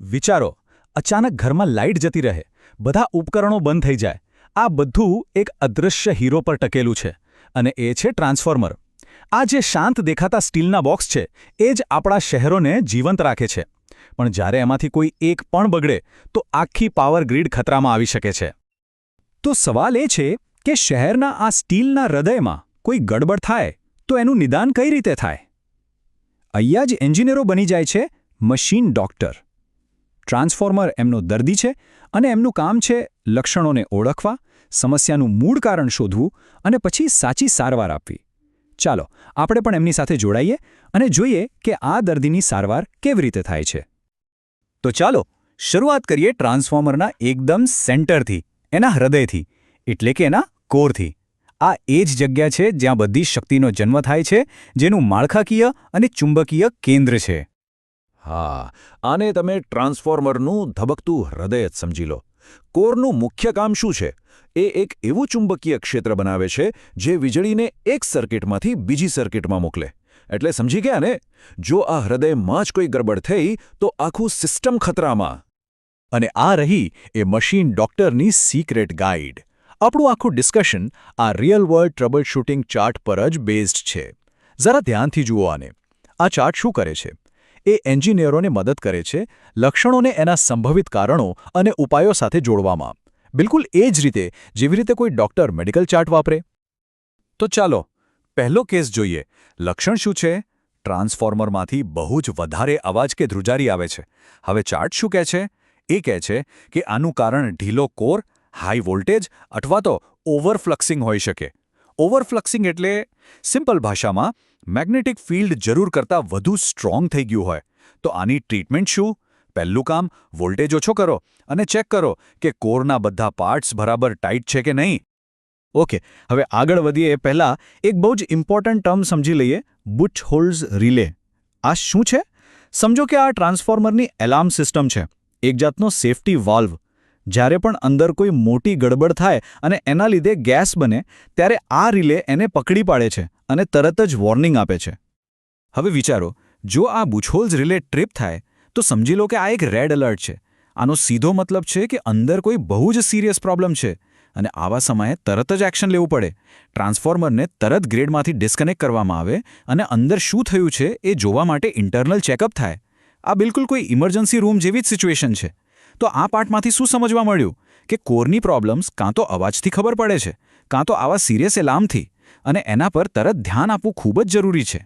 વિચારો, અચાનક ઘરમાં લાઇટ જતી રહે, બધા ઉપકરણો બંધ થઈ જાય. આ બધું એક અદૃશ્ય હીરો પર ટકેલું છે, અને એ છે ટ્રાન્સફોર્મર. આ જે શાંત દેખાતા સ્ટીલના બોક્સ છે, એ જ આપણા શહેરોને જીવંત રાખે છે. પણ જ્યારે એમાંથી કોઈ એક પણ બગડે, તો આખી પાવર ગ્રીડ ખતરામાં આવી શકે છે. તો સવાલ એ છે કે શહેરના આ સ્ટીલના હૃદયમાં કોઈ ગડબડ થાય તો એનું નિદાન કઈ રીતે થાય? અહીંયા જ એન્જિનિયરો બની જાય છે મશીન ડોક્ટર. ટ્રાન્સફોર્મર એમનો દર્દી છે અને એમનું કામ છે લક્ષણોને ઓળખવા, સમસ્યાનું મૂળ કારણ શોધવું અને પછી સાચી સારવાર આપવી. ચાલો આપણે પણ એમની સાથે જોડાઈએ અને જોઈએ કે આ દર્દીની સારવાર કેવી રીતે થાય છે. તો ચાલો શરૂઆત કરીએ ટ્રાન્સફોર્મરના એકદમ સેન્ટરથી, એના હૃદયથી, એટલે કે એના કોરથી. આ એ જ જગ્યા છે જ્યાં બધી શક્તિનો જન્મ થાય છે, જેનું માળખાકીય અને ચુંબકીય કેન્દ્ર છે. હા, આને તમે ટ્રાન્સફોર્મરનું ધબકતું હૃદય જ સમજી લો. કોરનું મુખ્ય કામ શું છે? એ એક એવું ચુંબકીય ક્ષેત્ર બનાવે છે જે વીજળીને એક સર્કિટમાંથી બીજી સર્કિટમાં મોકલે. એટલે સમજી ગયા ને? જો આ હૃદયમાં જ કોઈ ગરબડ થઈ તો આખું સિસ્ટમ ખતરામાં. અને આ રહી એ મશીન ડોક્ટરની સિક્રેટ ગાઈડ. આપણું આખું ડિસ્કશન આ real world trouble shooting chart પર જ બેઝડ છે. જરા ધ્યાનથી જુઓ આને. આ ચાર્ટ શું કરે છે? એ એન્જિનિયરોને મદદ કરે છે લક્ષણોને એના સંભવિત કારણો અને ઉપાયો સાથે જોડવામાં. બિલકુલ એ જ રીતે જેવી રીતે કોઈ ડોક્ટર મેડિકલ ચાર્ટ વાપરે. તો ચાલો પહેલો કેસ જોઈએ. લક્ષણ શું છે? ટ્રાન્સફોર્મરમાંથી બહુ જ વધારે અવાજ કે ધ્રુજારી આવે છે. હવે ચાર્ટ શું કહે છે? એ કહે છે કે આનું કારણ ઢીલો કોર, હાઈ વોલ્ટેજ અથવા તો ઓવરફ્લક્સિંગ હોઈ શકે. ઓવરફ્લક્સિંગ એટલે સિમ્પલ ભાષામાં મેગ્નેટિક ફિલ્ડ જરૂર કરતાં વધુ સ્ટ્રોંગ થઈ ગયું હોય. તો આની ટ્રીટમેન્ટ શું? પહેલું કામ, વોલ્ટેજ ઓછો કરો અને ચેક કરો કે કોરના બધા પાર્ટ્સ બરાબર ટાઈટ છે કે નહીં. ઓકે, હવે આગળ વધીએ એ પહેલાં એક બહુ જ ઇમ્પોર્ટન્ટ ટર્મ સમજી લઈએ, બુચહોલ્ઝ રિલે. આ શું છે? સમજો કે આ ટ્રાન્સફોર્મરની એલાર્મ સિસ્ટમ છે, એક જાતનો સેફટી વાલ્વ. જ્યારે પણ અંદર કોઈ મોટી ગડબડ થાય અને એના લીધે ગેસ બને, ત્યારે આ રિલે એને પકડી પાડે છે અને તરત જ વોર્નિંગ આપે છે. હવે વિચારો, જો આ બુચહોલ્ઝ રિલે ટ્રિપ થાય તો સમજી લો કે આ એક રેડ એલર્ટ છે. આનો સીધો મતલબ છે કે અંદર કોઈ બહુ જ સિરિયસ પ્રોબ્લેમ છે અને આવા સમયે તરત જ એક્શન લેવું પડે. ટ્રાન્સફોર્મરને તરત ગ્રીડમાંથી ડિસ્કનેક્ટ કરવામાં આવે અને અંદર શું થયું છે એ જોવા માટે ઇન્ટરનલ ચેકઅપ થાય. આ બિલકુલ કોઈ ઇમરજન્સી રૂમ જેવી જ સિચ્યુએશન છે. તો આ પાર્ટમાંથી શું સમજવા મળ્યું? કે કોરની પ્રોબ્લેમ્સ કાં તો અવાજથી ખબર પડે છે, કાં તો આવા સિરિયસ એલાર્મથી, અને એના પર તરત ધ્યાન આપવું ખૂબ જ જરૂરી છે.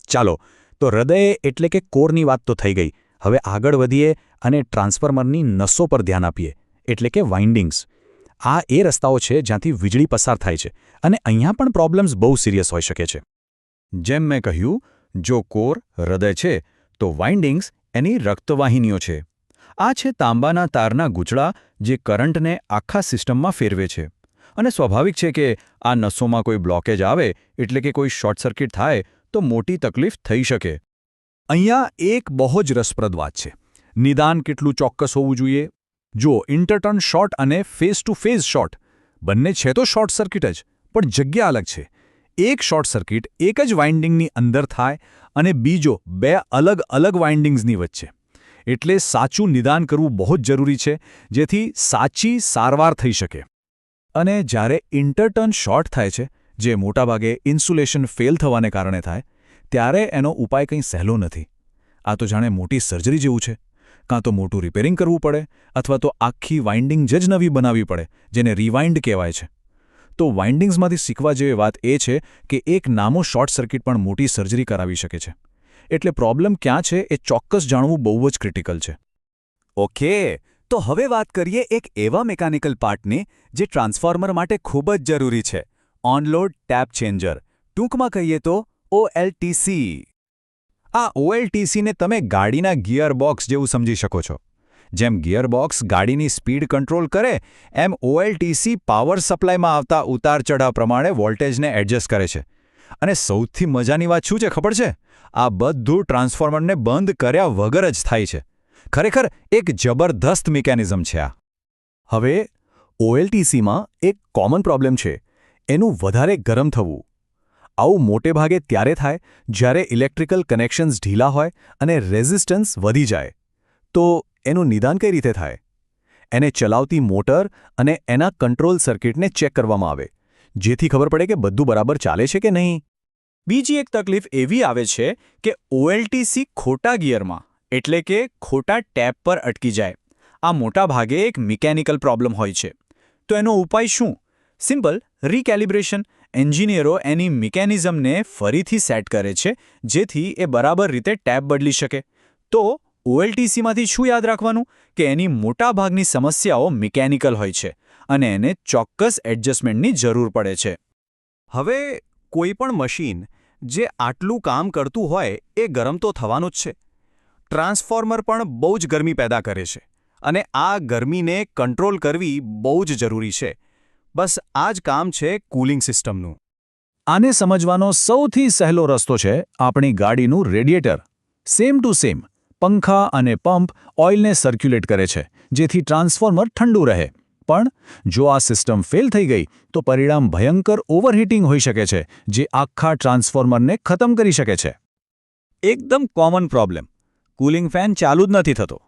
ચાલો, તો હૃદય એટલે કે કોરની વાત તો થઈ ગઈ. હવે આગળ વધીએ અને ટ્રાન્સફોર્મરની નસો પર ધ્યાન આપીએ, એટલે કે વાઇન્ડિંગ્સ. આ એ રસ્તાઓ છે જ્યાંથી વીજળી પસાર થાય છે, અને અહીંયા પણ પ્રોબ્લેમ્સ બહુ સિરિયસ હોઈ શકે છે. જેમ મેં કહ્યું, જો કોર હૃદય છે તો વાઇન્ડિંગ્સ એની રક્તવાહિનીઓ છે. આ છે તાંબાના તારના ગૂંચળા જે કરંટને આખા સિસ્ટમમાં ફેરવે છે. અને સ્વાભાવિક છે કે આ નસોમાં કોઈ બ્લોકેજ આવે એટલે કે કોઈ શોર્ટ સર્કિટ થાય તો મોટી તકલીફ થઈ શકે. અહીંયા એક બહુ જ રસપ્રદ વાત છે. નિદાન કેટલું ચોક્કસ હોવું જોઈએ? જો ઇન્ટરટર્ન શોર્ટ અને ફેઝ ટુ ફેઝ શોર્ટ બંને છે તો શોર્ટ સર્કિટ જ, પણ જગ્યા અલગ છે. એક શોર્ટ સર્કિટ એક જ વાઇન્ડિંગની અંદર થાય અને બીજો બે અલગ અલગ વાઇન્ડિંગ્સની વચ્ચે. એટલે સાચું નિદાન કરવું બહુ જ જરૂરી છે, જેથી સાચી સારવાર થઈ શકે. અને જ્યારે ઇન્ટરટર્ન શોર્ટ થાય છે, જે મોટાભાગે ઇન્સ્યુલેશન ફેલ થવાને કારણે થાય, ત્યારે એનો ઉપાય કંઈ સહેલો નથી. આ તો જાણે મોટી સર્જરી જેવું છે. કાં તો મોટું રિપેરિંગ કરવું પડે અથવા તો આખી વાઇન્ડિંગ જ નવી બનાવવી પડે, જેને રિવાઇન્ડ કહેવાય છે. તો વાઇન્ડિંગ્સમાંથી શીખવા જેવી વાત એ છે કે એક નામો શોર્ટ સર્કિટ પણ મોટી સર્જરી કરાવી શકે છે. એટલે પ્રોબ્લેમ ક્યાં છે એ ચોક્કસ જાણવું બહુ જ ક્રિટિકલ છે. ઓકે, તો હવે વાત કરીએ એક એવા મિકેનિકલ પાર્ટની જે ટ્રાન્સફોર્મર માટે ખૂબ જ જરૂરી છે, ઓનલોડ ટેપ ચેન્જર. ટૂંકમાં કહીએ તો OLTC. આ OLTCને તમે ગાડીના ગિયર બોક્સ જેવું સમજી શકો છો. જેમ ગિયર બોક્સ ગાડીની સ્પીડ કંટ્રોલ કરે, એમ OLTC પાવર સપ્લાયમાં આવતા ઉતાર ચઢાવ પ્રમાણે વોલ્ટેજને એડજસ્ટ કરે છે. અને સૌથી મજાની વાત શું છે ખબર છે? આ બધું ટ્રાન્સફોર્મરને બંધ કર્યા વગર જ થાય છે. ખરેખર એક જબરદસ્ત મિકેનિઝમ છે આ. હવે OLTCમાં એક કોમન પ્રોબ્લેમ છે, એનું વધારે ગરમ થવું. આવું મોટે ભાગે ત્યારે થાય જ્યારે ઇલેક્ટ્રિકલ કનેક્શન્સ ઢીલા હોય અને રેઝિસ્ટન્સ વધી જાય. તો એનું નિદાન કઈ રીતે થાય? એને ચલાવતી મોટર અને એના કંટ્રોલ સર્કિટને ચેક કરવામાં આવે, જેથી ખબર પડે કે બધું બરાબર ચાલે છે કે નહીં. બીજી એક તકલીફ એવી આવે છે કે OLTC ખોટા ગિયરમાં એટલે કે ખોટા ટેપ પર અટકી જાય. આ મોટા ભાગે એક મિકેનિકલ પ્રોબ્લેમ હોય છે. તો એનો ઉપાય શું? સિમ્પલ રીકેલિબ્રેશન. એન્જિનિયરો એની મિકેનિઝમને ફરીથી સેટ કરે છે જેથી એ બરાબર રીતે ટેપ બદલી શકે. તો OLTCમાંથી શું યાદ રાખવાનું કે એની મોટાભાગની સમસ્યાઓ મિકેનિકલ હોય છે અને એને ચોક્કસ એડજસ્ટમેન્ટની જરૂર પડે છે. હવે કોઈ પણ મશીન જે આટલું કામ કરતું હોય એ ગરમ તો થવાનું જ છે. ટ્રાન્સફોર્મર પણ બહુ જ ગરમી પેદા કરે છે અને આ ગરમીને કંટ્રોલ કરવી બહુ જ જરૂરી છે. બસ આ જ કામ છે કૂલિંગ સિસ્ટમનું. આને સમજવાનો સૌથી સહેલો રસ્તો છે આપણી ગાડીનું રેડિએટર. સેમ ટુ સેમ પંખા અને પંપ ઓઇલને સર્ક્યુલેટ કરે છે જેથી ટ્રાન્સફોર્મર ઠંડુ રહે. પણ જો આ સિસ્ટમ ફેલ થઈ ગઈ તો પરિણામ ભયંકર ઓવરહીટિંગ હોઈ શકે છે જે આખા ટ્રાન્સફોર્મરને ખતમ કરી શકે છે. એકદમ કોમન પ્રોબ્લેમ. કૂલિંગ ફેન ચાલુ જ નથી થતો.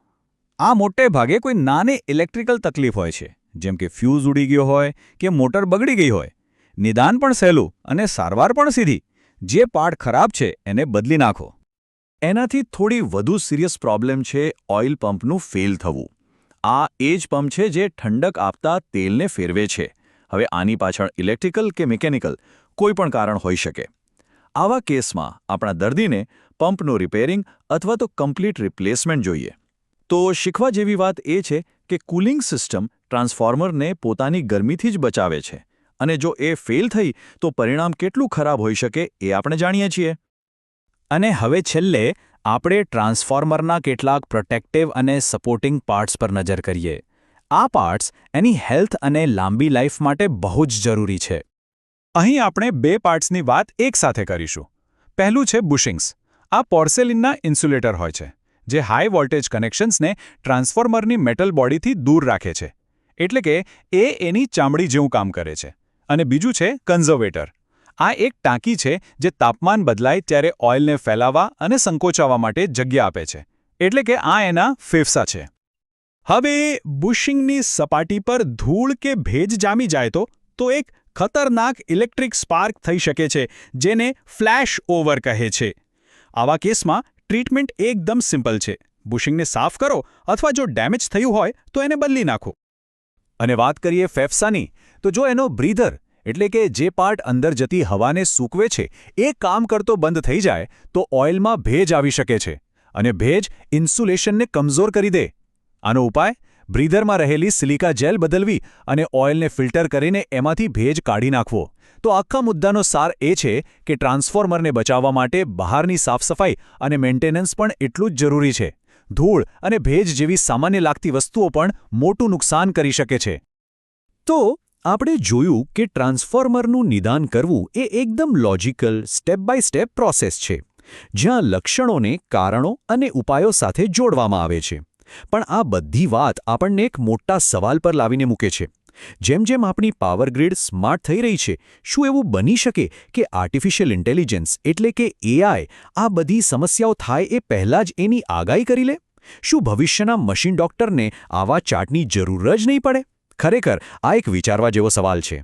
આ મોટે ભાગે કોઈ નાની ઇલેક્ટ્રિકલ તકલીફ હોય છે, જેમ કે ફ્યુઝ ઉડી ગયો હોય કે મોટર બગડી ગઈ હોય. નિદાન પણ સહેલું અને સારવાર પણ સીધી. જે પાર્ટ ખરાબ છે એને બદલી નાખો. એનાથી થોડી વધુ સિરિયસ પ્રોબ્લેમ છે ઓઇલ પંપનું ફેલ થવું. આ એ જ પંપ છે જે ઠંડક આપતા તેલને ફેરવે છે. હવે આની પાછળ ઇલેક્ટ્રિકલ કે મિકેનિકલ કોઈ પણ કારણ હોઈ શકે. આવા કેસમાં આપણા દર્દીને પંપનું રિપેરિંગ અથવા તો કમ્પ્લીટ રિપ્લેસમેન્ટ જોઈએ. તો શીખવા જેવી વાત એ છે કે કૂલિંગ સિસ્ટમ ટ્રાન્સફોર્મરને પોતાની ગરમીથી જ બચાવે છે અને જો એ ફેલ થઈ તો પરિણામ કેટલું ખરાબ હોઈ શકે એ આપણે જાણીએ છીએ. અને હવે છેલ્લે આપણે ટ્રાન્સફોર્મરના કેટલાક પ્રોટેક્ટિવ અને સપોર્ટિંગ પાર્ટ્સ પર નજર કરીએ. આ પાર્ટ્સ એની હેલ્થ અને લાંબી લાઈફ માટે બહુ જ જરૂરી છે. અહીં આપણે બે પાર્ટ્સની વાત એકસાથે કરીશું. પહેલું છે બુશિંગ્સ. આ પોર્સેલિનના ઇન્સ્યુલેટર હોય છે જે હાઈ વોલ્ટેજ કનેક્શન્સને ટ્રાન્સફોર્મરની મેટલ બોડીથી દૂર રાખે છે. એટલે કે એ એની ચામડી જેવું કામ કરે છે. અને બીજું છે કન્ઝર્વેટર. આ એક ટાંકી છે જે તાપમાન બદલાય ત્યારે ઓઇલને ફેલાવવા અને સંકોચાવવા માટે જગ્યા આપે છે. એટલે કે આ એના ફેફસા છે. હવે બુશિંગની સપાટી પર ધૂળ કે ભેજ જામી જાય તો એક ખતરનાક ઇલેક્ટ્રિક સ્પાર્ક થઈ શકે છે જેને ફ્લેશ ઓવર કહે છે. આવા કેસમાં ટ્રીટમેન્ટ એકદમ સિમ્પલ છે. બુશિંગને સાફ કરો અથવા જો ડેમેજ થયું હોય તો એને બદલી નાખો. અને વાત કરીએ ફેફસાની, તો જો એનો બ્રીધર એટલે કે જે પાર્ટ અંદર જતી હવાને સૂકવે છે એ કામ કરતો બંધ થઈ જાય તો ઓઇલમાં ભેજ આવી શકે છે અને ભેજ ઇન્સ્યુલેશનને કમજોર કરી દે. આનો ઉપાય? બ્રીધરમાં રહેલી સિલિકા જેલ બદલવી અને ઓઇલને ફિલ્ટર કરીને એમાંથી ભેજ કાઢી નાખવો. તો આખા મુદ્દાનો સાર એ છે કે ટ્રાન્સફોર્મરને બચાવવા માટે બહારની સાફસફાઈ અને મેન્ટેનન્સ પણ એટલું જ જરૂરી છે. ધૂળ અને ભેજ જેવી સામાન્ય લાગતી વસ્તુઓ પણ મોટું નુકસાન કરી શકે છે. તો આપણે જોયું કે ટ્રાન્સફોર્મરનું નિદાન કરવું એ એકદમ logical step by step process છે, જ્યાં લક્ષણોને કારણો અને ઉપાયો સાથે જોડવામાં આવે છે. પણ આ બધી વાત આપણને એક મોટા સવાલ પર લાવીને મૂકે છે. જેમ જેમ આપણી પાવર ગ્રીડ સ્માર્ટ થઈ રહી છે, શું એવું બની શકે કે આર્ટિફિશિયલ ઇન્ટેલિજન્સ એટલે કે AI આ બધી સમસ્યાઓ થાય એ પહેલાં જ એની આગાહી કરી લે? શું ભવિષ્યના મશીન ડોક્ટરને આવા ચાર્ટની જરૂર જ નહીં પડે? ખરેખર આ એક વિચારવા જેવો સવાલ છે.